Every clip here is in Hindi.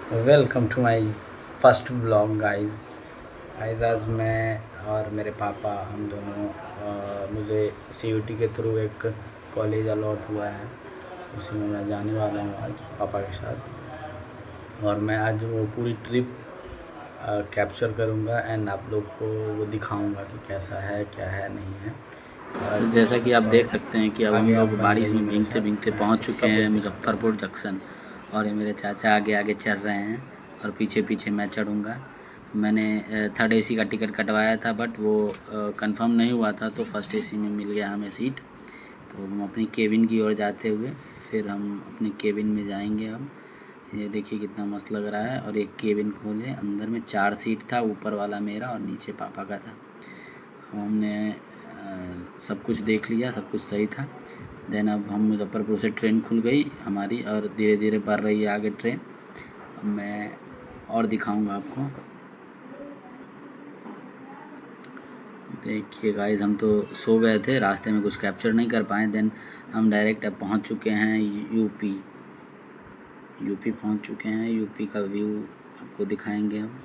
Welcome to my first vlog guys आज मैं और मेरे पापा हम दोनों मुझे सीयूटी के थ्रू एक कॉलेज अलॉट हुआ है। उसी में मैं जाने वाला हूँ आज पापा के साथ। और मैं आज वो पूरी ट्रिप कैप्चर करूँगा एंड आप लोग को वो दिखाऊँगा कि कैसा है क्या है नहीं है सारा तो जैसा कुछ। कि आप देख और सकते हैं कि अब हम आगे आप लोग बने बारिश रहिए में मेरे भीगते साथ, भीगते मैं पहुंच आपको चुके सब हैं कुछ दिखाऊँगा। मुजफ्फरपुर जंक्शन। और ये मेरे चाचा आगे आगे चल रहे हैं और पीछे पीछे मैं चढ़ूँगा। मैंने थर्ड एसी का टिकट कटवाया था, बट वो कंफर्म नहीं हुआ था, तो फर्स्ट एसी में मिल गया हमें सीट। तो हम अपनी केबिन की ओर जाते हुए फिर हम अपनी केबिन में जाएंगे। अब ये देखिए कितना मस्त लग रहा है। और एक केबिन खोले, अंदर में 4 सीट था, ऊपर वाला मेरा और नीचे पापा का था। हमने सब कुछ देख लिया, सब कुछ सही था। देन अब हम मुज़फ़्फ़रपुर से ट्रेन खुल गई हमारी और धीरे धीरे बढ़ रही है आगे ट्रेन। अब मैं और दिखाऊंगा आपको। देखिए गाइस, हम तो सो गए थे, रास्ते में कुछ कैप्चर नहीं कर पाए। देन हम डायरेक्ट अब पहुंच चुके हैं यूपी। यूपी पहुंच चुके हैं। यूपी का व्यू आपको दिखाएंगे हम।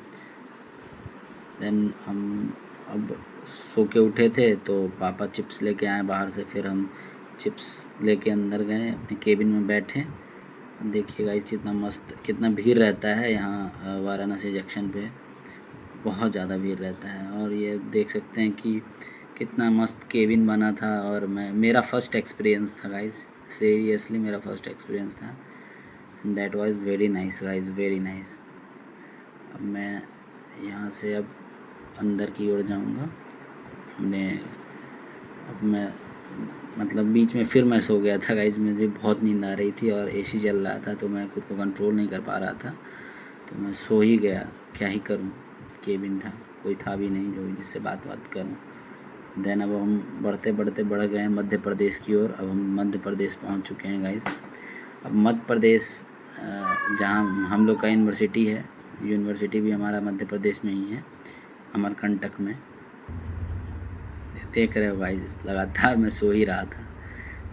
देन हम अब सो के उठे थे तो पापा चिप्स लेके आए बाहर से, फिर हम चिप्स लेके अंदर गए, अपने केबिन में बैठे। देखिए गाइस कितना मस्त, कितना भीड़ रहता है यहाँ वाराणसी जंक्शन पे। बहुत ज़्यादा भीड़ रहता है। और ये देख सकते हैं कि कितना मस्त केबिन बना था। और मेरा फ़र्स्ट एक्सपीरियंस था गाइस, सीरियसली मेरा फ़र्स्ट एक्सपीरियंस था। That was very nice guys, very nice. अब मैं यहाँ से अब अंदर की ओर जाऊँगा। हमने अब मैं मतलब बीच में फिर मैं सो गया था गाइस, मुझे बहुत नींद आ रही थी और एसी चल रहा था, तो मैं खुद को कंट्रोल नहीं कर पा रहा था, तो मैं सो ही गया। क्या ही करूं, केबिन था, कोई था भी नहीं जो जिससे बात करूं। देन अब हम बढ़ते बढ़ते बढ़ गए मध्य प्रदेश की ओर। अब हम मध्य प्रदेश पहुंच चुके हैं गाइस। अब मध्य प्रदेश जहां हम लोग का यूनिवर्सिटी है, यूनिवर्सिटी भी हमारा मध्य प्रदेश में ही है, अमरकंटक में। देख रहे हो गाइस, लगातार मैं सो ही रहा था,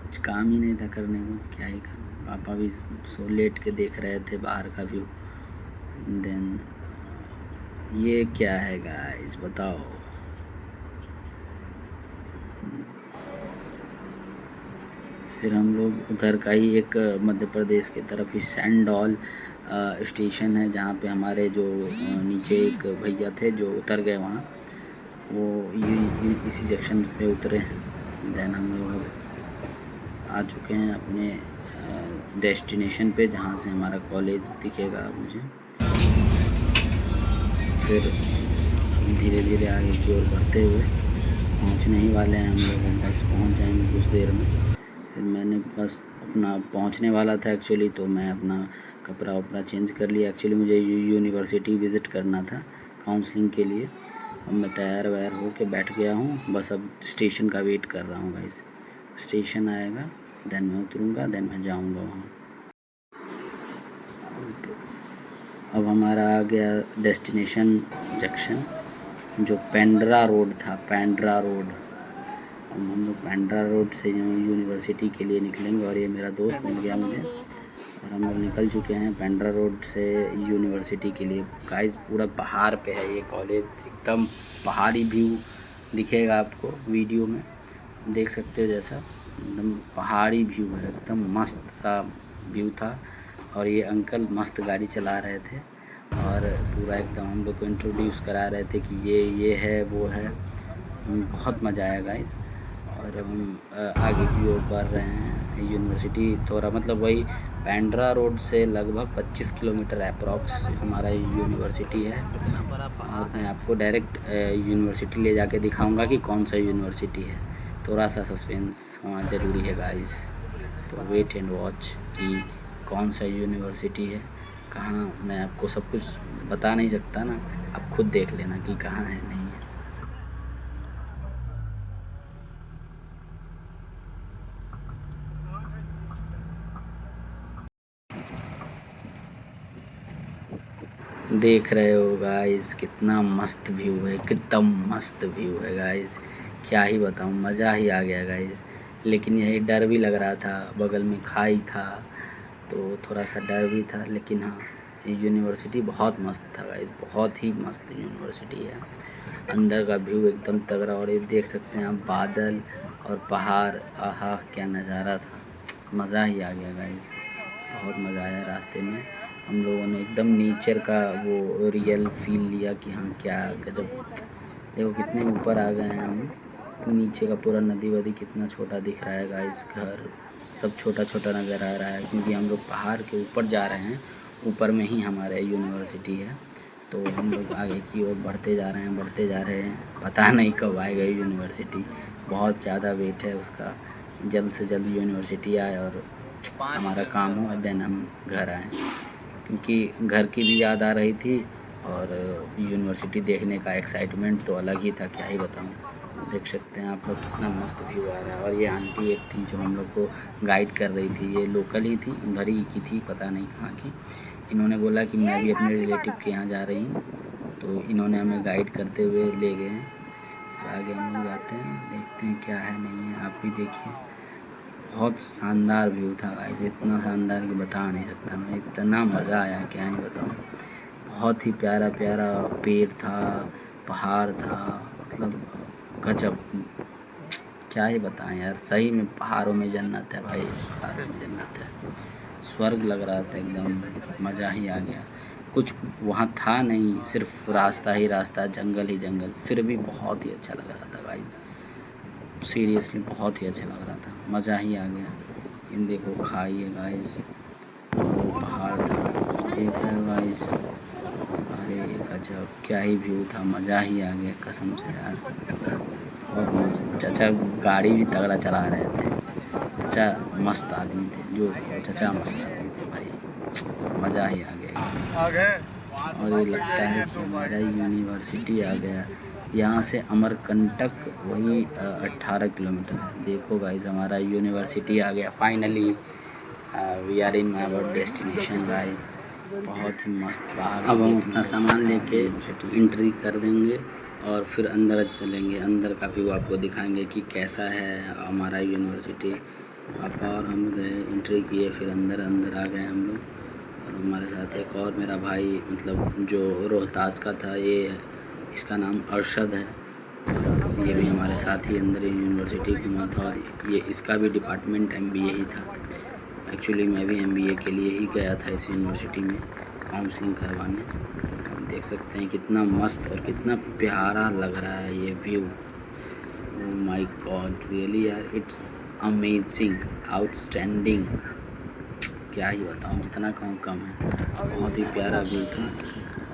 कुछ काम ही नहीं था करने को, क्या ही करूँ। पापा भी सो लेट के देख रहे थे बाहर का व्यू। देन ये क्या है गाइस बताओ। फिर हम लोग उधर का ही एक मध्य प्रदेश की तरफ ही सैंडौल स्टेशन है, जहाँ पे हमारे जो नीचे एक भैया थे जो उतर गए वहाँ, वो इसी जंक्शन पे उतरे हैं। देन हम लोग अब आ चुके हैं अपने डेस्टिनेशन पे, जहाँ से हमारा कॉलेज दिखेगा अब मुझे। फिर धीरे धीरे आगे की ओर बढ़ते हुए पहुँचने ही वाले हैं हम लोग, बस पहुँच जाएंगे कुछ देर में। फिर मैंने बस अपना पहुँचने वाला था एक्चुअली, तो मैं अपना कपड़ा वपड़ा चेंज कर लिया। एक्चुअली मुझे यूनिवर्सिटी विज़िट करना था काउंसलिंग के लिए। अब मैं तैयार वैयार हो के बैठ गया हूँ, बस अब स्टेशन का वेट कर रहा हूँ गाइस। स्टेशन आएगा, देन मैं उतरूँगा, देन मैं जाऊँगा वहाँ। अब हमारा आ गया डेस्टिनेशन जंक्शन, जो पेंड्रा रोड था, पेंड्रा रोड। अब हम लोग पेंड्रा रोड से यूनिवर्सिटी के लिए निकलेंगे। और ये मेरा दोस्त मिल गया मुझे और हम लोग निकल चुके हैं पेंड्रा रोड से यूनिवर्सिटी के लिए। गाइस पूरा पहाड़ पे है ये कॉलेज, एकदम पहाड़ी व्यू दिखेगा आपको वीडियो में, देख सकते हो जैसा एकदम पहाड़ी व्यू है, एकदम मस्त सा व्यू था। और ये अंकल मस्त गाड़ी चला रहे थे और पूरा एकदम हम लोग को इंट्रोड्यूस करा रहे थे कि ये है वो है। बहुत मज़ा आया गाइस। और हम आगे की ओर बढ़ रहे हैं। यूनिवर्सिटी थोड़ा मतलब वही पेंड्रा रोड से लगभग 25 किलोमीटर अप्रॉक्स हमारा यूनिवर्सिटी है। और मैं आपको डायरेक्ट यूनिवर्सिटी ले जाके दिखाऊंगा कि कौन सा यूनिवर्सिटी है। थोड़ा सा सस्पेंस होना ज़रूरी है गाइस, तो वेट एंड वॉच कि कौन सा यूनिवर्सिटी है कहाँ। मैं आपको सब कुछ बता नहीं सकता ना, आप खुद देख लेना कि कहाँ है नहीं है। देख रहे हो गाइस कितना मस्त व्यू है, कितना मस्त व्यू है गाइस, क्या ही बताऊँ, मज़ा ही आ गया गाइस। लेकिन यही डर भी लग रहा था, बगल में खाई था तो थोड़ा सा डर भी था। लेकिन हाँ, ये यूनिवर्सिटी बहुत मस्त था गाइस, बहुत ही मस्त यूनिवर्सिटी है। अंदर का व्यू एकदम तगड़ा, और ये देख सकते हैं आप बादल और पहाड़, आहा क्या नज़ारा था, मज़ा ही आ गया गाइस। बहुत मज़ा आया रास्ते में, हम लोगों ने एकदम नेचर का वो रियल फील लिया कि हाँ क्या गजब। देखो कितने ऊपर आ गए हैं हम, नीचे का पूरा नदी वदी कितना छोटा दिख रहा है गाइस, घर सब छोटा छोटा नज़र आ रहा है क्योंकि हम लोग पहाड़ के ऊपर जा रहे हैं। ऊपर में ही हमारे यूनिवर्सिटी है, तो हम लोग आगे की ओर बढ़ते जा रहे हैं, बढ़ते जा रहे हैं। पता नहीं कब आएगा यूनिवर्सिटी, बहुत ज़्यादा वेट है उसका। जल्द से जल्द यूनिवर्सिटी आए और हमारा काम हो, देन हम घर आएँ, क्योंकि घर की भी याद आ रही थी और यूनिवर्सिटी देखने का एक्साइटमेंट तो अलग ही था, क्या ही बताऊँ। देख सकते हैं आप लोग कितना मस्त व्यू आ रहा है। और ये आंटी एक थी जो हम लोग को गाइड कर रही थी, ये लोकल ही थी, उधर ही की थी, पता नहीं कहाँ की। इन्होंने बोला कि मैं भी अपने रिलेटिव के यहाँ जा रही हूँ, तो इन्होंने हमें गाइड करते हुए ले गए हैं। फिर आगे हम लोग जाते हैं, देखते हैं क्या है नहीं है, आप भी देखिए। बहुत शानदार व्यू था गाइस, इतना शानदार कि बता नहीं सकता मैं, इतना मज़ा आया क्या नहीं बताऊँ। बहुत ही प्यारा प्यारा पेड़ था, पहाड़ था, मतलब गजब, क्या ही बताएं यार। सही में पहाड़ों में जन्नत है भाई, पहाड़ों में जन्नत है, स्वर्ग लग रहा था एकदम, मज़ा ही आ गया। कुछ वहाँ था नहीं, सिर्फ रास्ता ही रास्ता, जंगल ही जंगल, फिर भी बहुत ही अच्छा लग रहा था गाइस, सीरियसली बहुत ही अच्छा लग रहा था, मज़ा ही आ गया। इन देखो खाई है गाइस, वो पहाड़ था, देख रहे हो गाइस, अरे गजब क्या ही व्यू था, मज़ा ही आ गया कसम से यार, बहुत मस्त। चाचा गाड़ी भी तगड़ा चला रहे थे, चाचा मस्त आदमी थे, जो चाचा मस्त आदमी थे भाई, मज़ा ही आ गया। और ये लगता है कि हमारा यूनिवर्सिटी आ गया। यहाँ से अमरकंटक वही 18 किलोमीटर है। देखो गाइस हमारा यूनिवर्सिटी आ गया finally, we are in our destination guys. बहुत ही मस्त, बाहर अब हम अपना सामान लेके एंट्री कर देंगे और फिर अंदर चलेंगे, अंदर का व्यू आपको दिखाएंगे कि कैसा है हमारा यूनिवर्सिटी। पापा और हम गए, एंट्री किए, फिर अंदर आ गए हम लोग, और हमारे साथ एक और मेरा भाई, मतलब जो रोहतास का था, ये इसका नाम अरशद है, और ये भी हमारे साथ ही अंदर यूनिवर्सिटी घुमा था। और ये इसका भी डिपार्टमेंट एमबीए ही था। एक्चुअली मैं भी एमबीए के लिए ही गया था इस यूनिवर्सिटी में काउंसलिंग करवाने। तो आप देख सकते हैं कितना मस्त और कितना प्यारा लग रहा है ये view. Oh my God, really यार, इट्स अमेजिंग, आउटस्टैंडिंग, क्या ही बताऊँ, जितना कहूँ कम है। बहुत ही प्यारा व्यू था।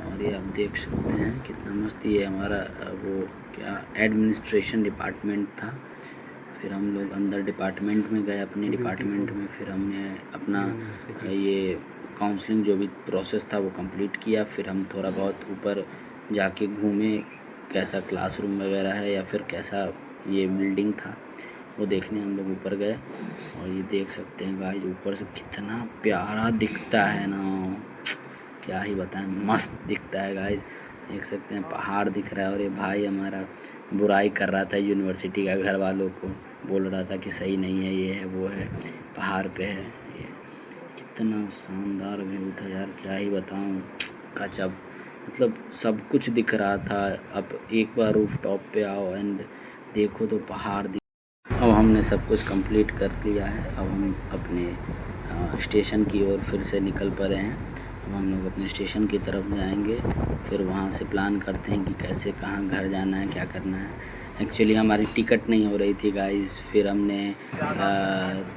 और ये आप देख सकते हैं कितना मस्त, ये हमारा वो क्या एडमिनिस्ट्रेशन डिपार्टमेंट था। फिर हम लोग अंदर डिपार्टमेंट में गए, अपने डिपार्टमेंट में, फिर हमने अपना ये काउंसलिंग जो भी प्रोसेस था वो कंप्लीट किया। फिर हम थोड़ा बहुत ऊपर जाके घूमे, कैसा क्लासरूम वगैरह है या फिर कैसा ये बिल्डिंग था वो देखने हम लोग ऊपर गए। और ये देख सकते हैं गाइस ऊपर से कितना प्यारा दिखता है ना, क्या ही बताएं, मस्त दिखता है गाइस। देख सकते हैं पहाड़ दिख रहा है, और ये भाई हमारा बुराई कर रहा था यूनिवर्सिटी का, घर वालों को बोल रहा था कि सही नहीं है, ये है वो है, पहाड़ पे है ये। कितना शानदार व्यू था यार, क्या ही बताऊँ, गजब, मतलब सब कुछ दिख रहा था। अब एक बार रूफ टॉप पे आओ एंड देखो तो पहाड़। अब हमने सब कुछ कंप्लीट कर लिया है, अब हम अपने स्टेशन की ओर फिर से निकल पड़े हैं। अब हम लोग अपने स्टेशन की तरफ जाएंगे, फिर वहाँ से प्लान करते हैं कि कैसे कहाँ घर जाना है, क्या करना है। एक्चुअली हमारी टिकट नहीं हो रही थी गाइस, फिर हमने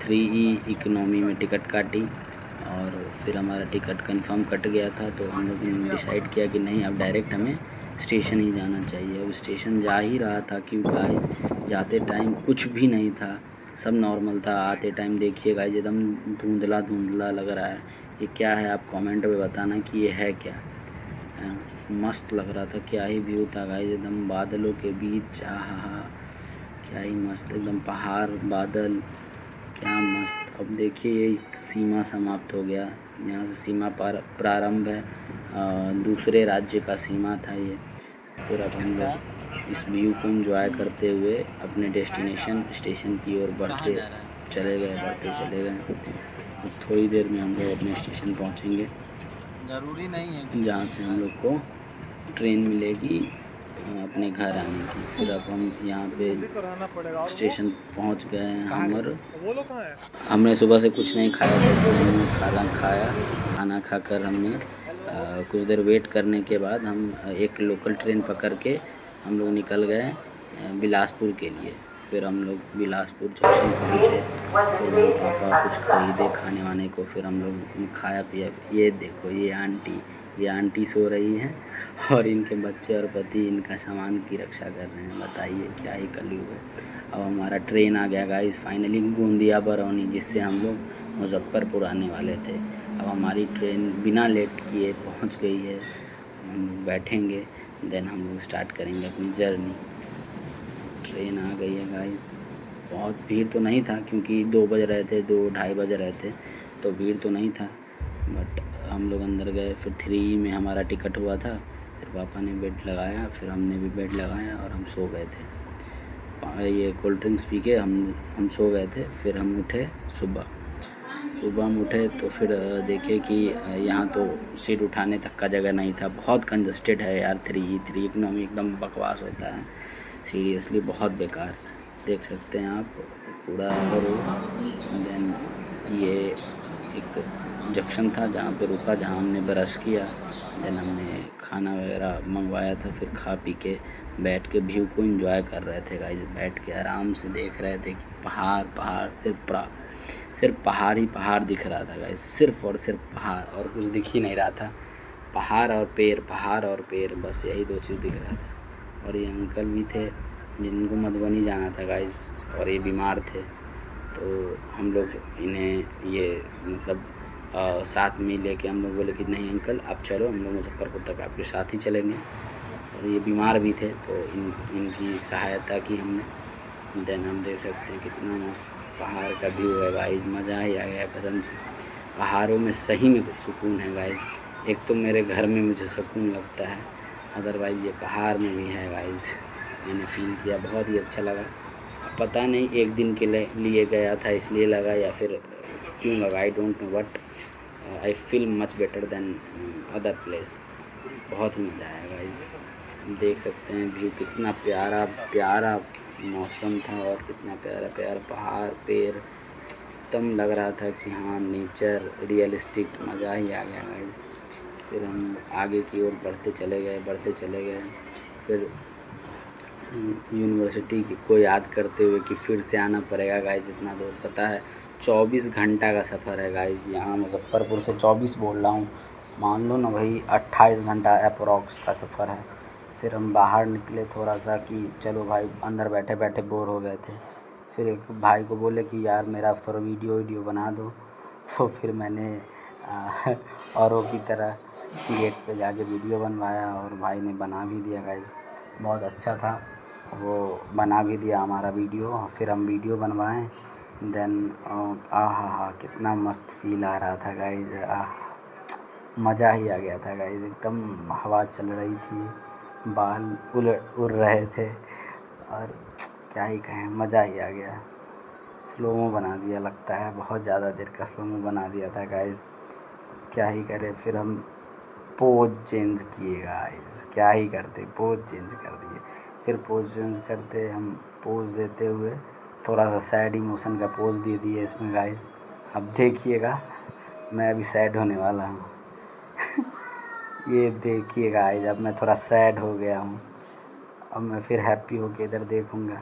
3E इकोनॉमी में टिकट काटी, और फिर हमारा टिकट कंफर्म कट गया था। तो हम लोग ने डिसाइड किया कि नहीं, अब डायरेक्ट हमें स्टेशन ही जाना चाहिए। अब स्टेशन जा ही रहा था कि गाइस जाते टाइम कुछ भी नहीं था, सब नॉर्मल था। आते टाइम देखिए गाइस एकदम धुंधला धुंधला लग रहा है। ये क्या है, आप कमेंट में बताना कि ये है क्या। मस्त लग रहा था, क्या ही व्यू था गाइस, एकदम बादलों के बीच, आहा क्या ही मस्त, एकदम पहाड़ बादल, क्या मस्त। अब देखिए ये सीमा समाप्त हो गया, यहाँ से सीमा प्रारंभ है, दूसरे राज्य का सीमा था ये। फिर अब हम लोग इस व्यू को एंजॉय करते हुए अपने डेस्टिनेशन स्टेशन की ओर बढ़ते चले गए। अब थोड़ी देर में हम लोग अपने स्टेशन पहुँचेंगे। ज़रूरी नहीं है जहाँ से हम लोग को ट्रेन मिलेगी अपने घर आने की। फिर अब हम यहाँ पे स्टेशन पहुँच गए हैं हम, और हमने सुबह से कुछ नहीं खाया था, इसलिए हमने खाना खाकर हमने कुछ देर वेट करने के बाद हम एक लोकल ट्रेन पकड़ के हम लोग निकल गए बिलासपुर के लिए। फिर हम लोग बिलासपुर जंक्शन पहुँचे, फिर मेरे पापा कुछ ख़रीदे खाने वाने को, फिर हम लोग ने खाया पिया। ये देखो ये आंटी सो रही हैं और इनके बच्चे और पति इनका सामान की रक्षा कर रहे हैं। बताइए क्या ही कलयुग है। अब हमारा ट्रेन आ गया गाइस फाइनली गोंदिया बरौनी, जिससे हम लोग मुजफ्फरपुर आने वाले थे। अब हमारी ट्रेन बिना लेट किए पहुंच गई है। हम बैठेंगे, देन हम लोग स्टार्ट करेंगे अपनी जर्नी। ट्रेन आ गई है गाइस। बहुत भीड़ तो नहीं था क्योंकि 2 बज रहे थे, 2 ढाई बज रहे थे, तो भीड़ तो नहीं था। बट हम लोग अंदर गए, फिर 3 में हमारा टिकट हुआ था। फिर पापा ने बेड लगाया, फिर हमने भी बेड लगाया और हम सो गए थे। ये कोल्ड ड्रिंक्स पी के हम सो गए थे। फिर हम उठे सुबह हम उठे तो फिर देखे कि यहाँ तो सीट उठाने तक का जगह नहीं था। बहुत कंजस्टेड है यार। 3 इकोनॉमी एकदम बकवास होता है, सीरियसली बहुत बेकार। देख सकते हैं आप पूरा रोड। देन ये एक जंक्शन था जहाँ पे रुका, जहाँ हमने ब्रश किया। देन हमने खाना वगैरह मंगवाया था, फिर खा पी के बैठ के व्यू को एंजॉय कर रहे थे गाइस। बैठ के आराम से देख रहे थे कि पहाड़ सिर्फ पहाड़ ही पहाड़ दिख रहा था गाइस। सिर्फ और सिर्फ पहाड़, और कुछ दिख ही नहीं रहा था। पहाड़ और पेड़, बस यही 2 चीज़ दिख रहा था। और ये अंकल भी थे जिनको मधुबनी जाना था गाइस, और ये बीमार थे। तो हम लोग इन्हें ये मतलब साथ में लेके हम लोग बोले कि नहीं अंकल आप चलो, हम लोग मुजफ्फरपुर तक आपके साथ ही चलेंगे। और ये बीमार भी थे तो इनकी सहायता की हमने। देन हम देख सकते हैं कितना मस्त पहाड़ का व्यू है गाइस। मज़ा ही आ गया कसम से। पहाड़ों में सही में कुछ सुकून है गाइस। एक तो मेरे घर में मुझे सुकून लगता है, अदरवाइज़ ये पहाड़ में भी है गाइस। मैंने फ़ील किया, बहुत ही अच्छा लगा। पता नहीं एक दिन के लिए गया था इसलिए लगा या फिर क्यों लगा, I don't know, but I feel much better than other place. बहुत ही मज़ा आया गाइस। देख सकते हैं व्यू कितना प्यारा मौसम था, और कितना प्यारा पहाड़ पेड़। एकदम लग रहा था कि हाँ नेचर रियलिस्टिक। मज़ा ही आ गया गाइस। फिर हम आगे की ओर बढ़ते चले गए। फिर यूनिवर्सिटी को याद करते हुए कि फिर से आना पड़ेगा गाइस इतना दूर। पता है 24 घंटा का सफ़र है गाइस। यहाँ मुजफ्फरपुर से 24 बोल रहा हूँ, मान लो ना भाई 28 घंटा अप्रॉक्स का सफ़र है। फिर हम बाहर निकले थोड़ा सा कि चलो भाई, अंदर बैठे बैठे बोर हो गए थे। फिर एक भाई को बोले कि यार मेरा थोड़ा वीडियो बना दो। तो फिर मैंने औरों की तरह गेट पे जाके वीडियो बनवाया, और भाई ने बना भी दिया गाइस। बहुत अच्छा था, वो बना भी दिया हमारा वीडियो। फिर हम वीडियो बनवाएं। देन आहा कितना मस्त फील आ रहा था गाइस। मज़ा ही आ गया था गाइस। एकदम हवा चल रही थी, बाल उड़ रहे थे, और क्या ही कहें, मज़ा ही आ गया। स्लोमो बना दिया लगता है, बहुत ज़्यादा देर का स्लोमो बना दिया था गाइस। क्या ही करें। फिर हम पोज चेंज किए गाइस, क्या ही करते, पोज चेंज कर दिए। फिर पोज चेंज करते हम पोज देते हुए थोड़ा सा सैड इमोशन का पोज दे दिए इसमें गाइस। अब देखिएगा मैं अभी सैड होने वाला हूँ। ये देखिए गाइस, अब मैं थोड़ा सैड हो गया हूँ। अब मैं फिर हैप्पी होके इधर देखूँगा।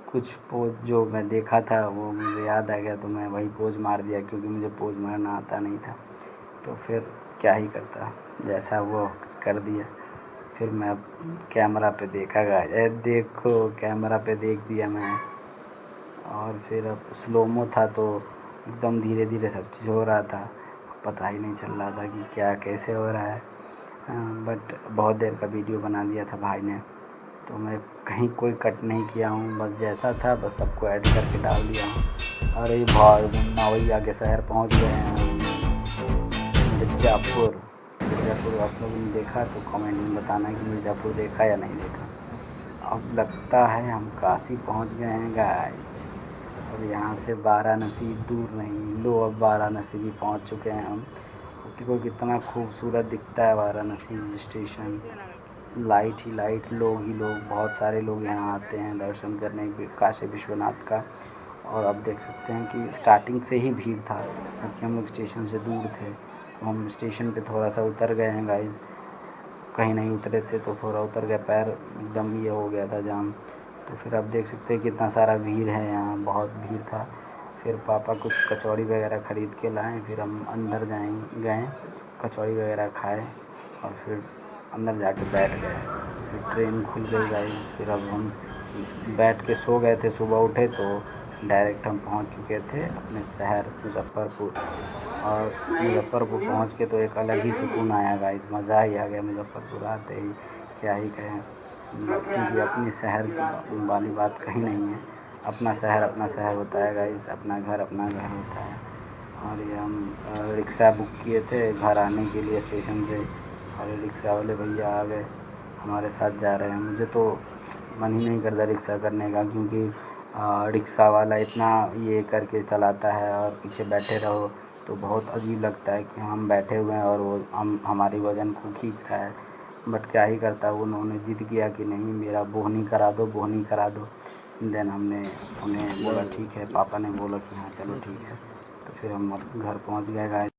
कुछ पोज जो मैं देखा था वो मुझे याद आ गया, तो मैं वही पोज मार दिया, क्योंकि मुझे पोज मारना आता नहीं था। तो फिर क्या ही करता, जैसा वो कर दिया। फिर मैं अब कैमरा पे देखा गाइस, देखो कैमरा पे देख दिया मैं। और फिर अब स्लोमो था तो एकदम धीरे धीरे सब चीज़ हो रहा था, पता ही नहीं चल रहा था कि क्या कैसे हो रहा है। बट बहुत देर का वीडियो बना दिया था भाई ने, तो मैं कहीं कोई कट नहीं किया हूँ, बस जैसा था बस सबको ऐड करके डाल दिया हूँ। अरे भाई मवैया के शहर पहुँच गए हैं, मिर्ज़ापुर। आप लोगों ने देखा तो कमेंट में बताना कि मिर्ज़ापुर देखा या नहीं देखा। अब लगता है हम काशी पहुँच गए हैं गाइस। और यहाँ से वाराणसी दूर नहीं, लो अब वाराणसी भी पहुँच चुके हैं हम। देखो कितना खूबसूरत दिखता है वाराणसी स्टेशन, लाइट ही लाइट, लोग ही लोग, बहुत सारे लोग यहाँ आते हैं दर्शन करने काशी विश्वनाथ का। और अब देख सकते हैं कि स्टार्टिंग से ही भीड़ था, क्योंकि हम लोग स्टेशन से दूर थे। तो हम स्टेशन पे थोड़ा सा उतर गए हैं गाइस, कहीं नहीं उतरे थे तो थोड़ा उतर गया, पैर एकदम ये हो गया था जाम। तो फिर आप देख सकते हैं कितना सारा भीड़ है यहाँ, बहुत भीड़ था। फिर पापा कुछ कचौड़ी वगैरह ख़रीद के लाए, फिर हम अंदर गए कचौड़ी वगैरह खाए और फिर अंदर जाके बैठ गए। फिर ट्रेन खुल गई गाइस, फिर अब हम बैठ के सो गए थे। सुबह उठे तो डायरेक्ट हम पहुंच चुके थे अपने शहर मुज़फ़्फ़रपुर। और मुज़फ़्फ़रपुर पहुंच के तो एक अलग ही सुकून आया गाइस, मज़ा ही आ गया मुज़फ़्फ़रपुर आते ही, क्या ही कहें। क्योंकि अपनी शहर की वाली बात कहीं नहीं है, अपना शहर होता है गाइस, अपना घर होता है। और ये हम रिक्शा बुक किए थे घर आने के लिए स्टेशन से, और रिक्शा वाले भैया आ गए, हमारे साथ जा रहे हैं। मुझे तो मन ही नहीं करता रिक्शा करने का, क्योंकि रिक्शा वाला इतना ये करके चलाता है और पीछे बैठे रहो तो बहुत अजीब लगता है कि हम बैठे हुए हैं और वो हमारी वज़न को खींच रहा है। बट क्या ही करता, उन्होंने ज़िद किया कि नहीं मेरा बोहनी करा दो। देन हमने उन्हें बोला ठीक है, पापा ने बोला कि हाँ चलो ठीक है। तो फिर हम घर पहुंच गए गाइस।